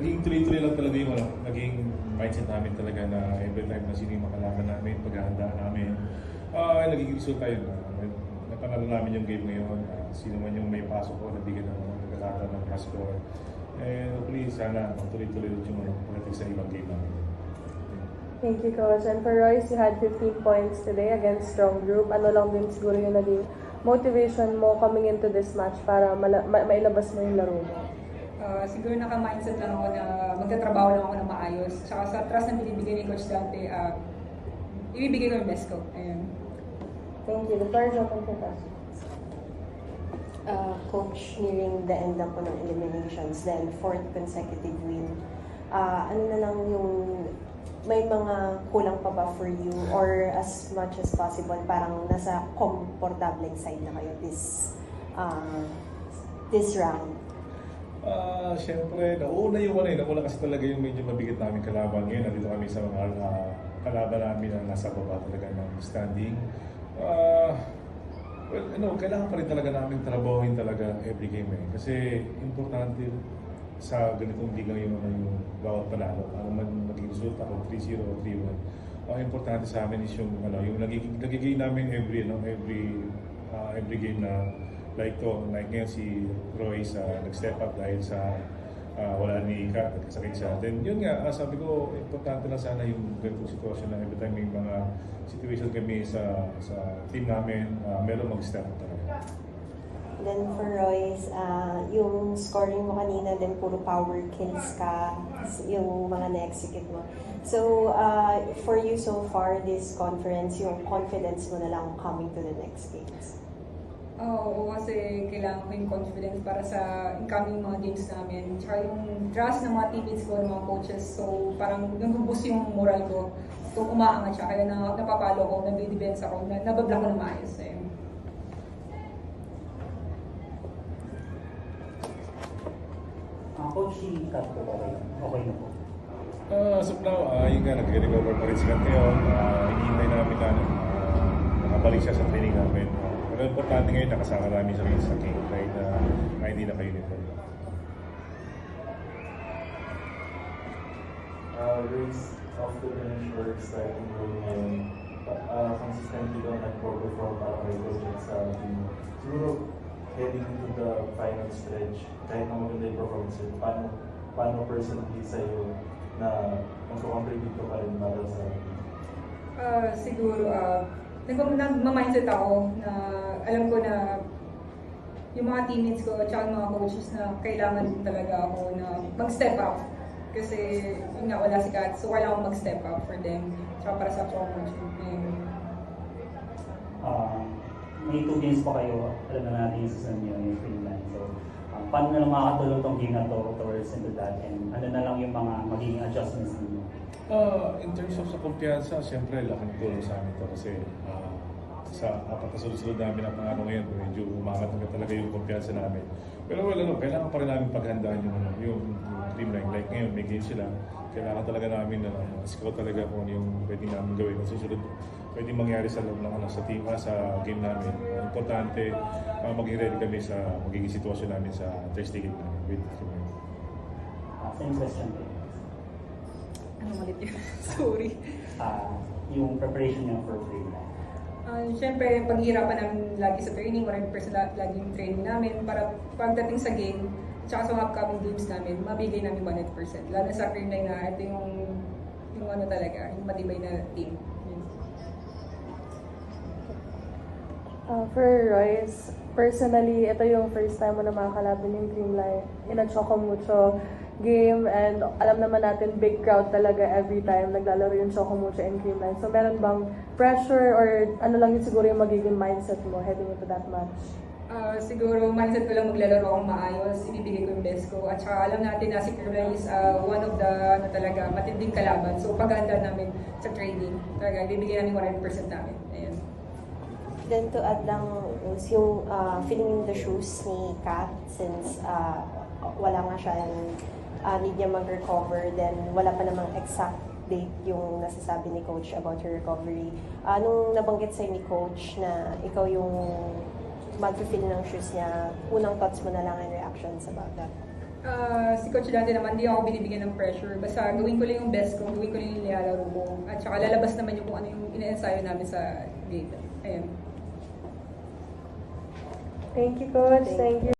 naging tuloy-tuloy lang talaga yung naging mindset namin talaga na every time na sino yung makalaban namin, paghahanda namin, naging result tayo na napanalo namin yung game ngayon. Sino man yung may pasok ko, nabigyan ng pagkakataon ng passport. Hopefully, sana tuloy-tuloy yung pagdating sa ibang game namin. Thank you, Coach. And for Royce, you had 15 points today against Strong Group. Ano lang din siguro yung naging motivation mo coming into this match para mailabas mo yung laro mo? Siguro naka-mindset lang ako na magtatrabaho lang ako na maayos. Tsaka sa trust na binibigay ni Coach Dante, ibibigay ko yung best ko. Ayun. Thank you. The floor is open for questions. Coach, nearing the end na po ng eliminations, then 4th consecutive win. Ano na lang yung may mga kulang pa ba for you or as much as possible parang nasa komportableng side na kayo this round? Siyempre, nauna kasi talaga yung medyo mabigat namin kalaban ngayon. Nandito kami sa mga kalaban namin na nasa baba talaga ng standing. Kailangan pa rin talaga namin trabahuin talaga every game kasi importante sa ganitong liga yung bawat panalo. Ano man maging resulta kung 3-0 o 3-1. Ang importante sa amin is yung nagiging namin every game na like ngayon si Royce nag-step up dahil sa wala ni Ika, nagkasakit siya. Then yun nga, sabi ko, importante na sana yung ganitong sitwasyon na every time may mga situation kami sa team namin, meron mag-step up talaga. Then for Royce, yung scoring mo kanina, then puro power kills ka, yung mga na-execute mo. So, for you so far, this conference, yung confidence mo na lang coming to the next games? Oo, kasi kailangan ko yung confidence para sa incoming mga games namin. Tsaka yung trust ng mga teammates ko, ng mga coaches. So, parang nag-boost yung moral ko. So, umaangat siya. Kaya napapalo ko, nag-defense ako, nabablock ko na maayos. Coach, si Kat po okay na po? As of now, yun nga, nag-recover pa rin si Kat ngayon. Hinihintay namin na nakabalik siya sa training namin. Pero importante ngayon, nakasama namin siya sa game kahit na hindi naka-uniform. Race after finish or starting role ngayon, consistently daw nag-perform para kay coach sa team. Siguro, heading into the final stretch, kahit na maganda yung performance yun, paano personally sa'yo na magkakontribute ka pa rin para sa team? Siguro, nagmamindset ako na alam ko na yung mga teammates ko at mga coaches na kailangan din talaga ako na mag-step up. Kasi yun nga, wala si Kat, so wala akong mag-step up for them. Tsaka para sa promotion. May 2 games pa kayo, alam na natin yung season nyo, yung Finland. So, paano na lang makakatulong tong game na to towards into that? And ano na lang yung mga magiging adjustments ninyo? In terms of sa kumpiyansa, siyempre laking tulong sa amin ito kasi sa apat na sunod-sunod namin ang pangano ngayon, medyo umangat na talaga yung kumpiyansa namin. Pero kailangan pa rin namin paghandaan yung team line. Like ngayon, may game sila. Kailangan talaga namin na scout talaga kung yung pwede namin gawin. At susunod, pwede mangyari sa loob ng sa team, sa game namin. Importante, maging ready kami sa magiging sitwasyon namin sa Thursday game namin with Kimberly. Same question. Ano malit yun? Sorry. Yung preparation niyo for Finland. Siyempre, paghihirapan namin lagi sa training, 100% lagi yung training namin para pagdating sa game, tsaka sa mga upcoming games namin, mabigay namin 100%. Lalo sa career na ito yung ano talaga, yung matibay na team. For Royce, personally, ito yung first time mo na makakalaban yung Dreamline in a Chocomucho game, and alam naman natin big crowd talaga every time naglalaro yung Chocomucho and Dreamline. So meron bang pressure or ano lang yun siguro yung magiging mindset mo heading into that match? Siguro mindset ko lang maglalaro akong maayos, ibibigay ko yung best ko. At saka alam natin na si Kirby is one of the talaga matinding kalaban. So paghahanda namin sa training, talaga ibibigay namin 100% namin. Ayan. Then to add lang is yung filling in the shoes ni Kat since wala nga siya need niya mag-recover, then wala pa namang exact date yung nasasabi ni Coach about her recovery. Nung nabanggit sa'yo ni Coach na ikaw yung mag-fill ng shoes niya, unang thoughts mo na lang and reactions about that? Si Coach Dante naman, hindi ako binibigyan ng pressure. Basta gawin ko lang yung best ko, gawin ko lang yung nilalaro ko. At saka lalabas naman yung kung ano yung ina-ensayo namin sa game. Ayun. Thank you, Coach. Thank you.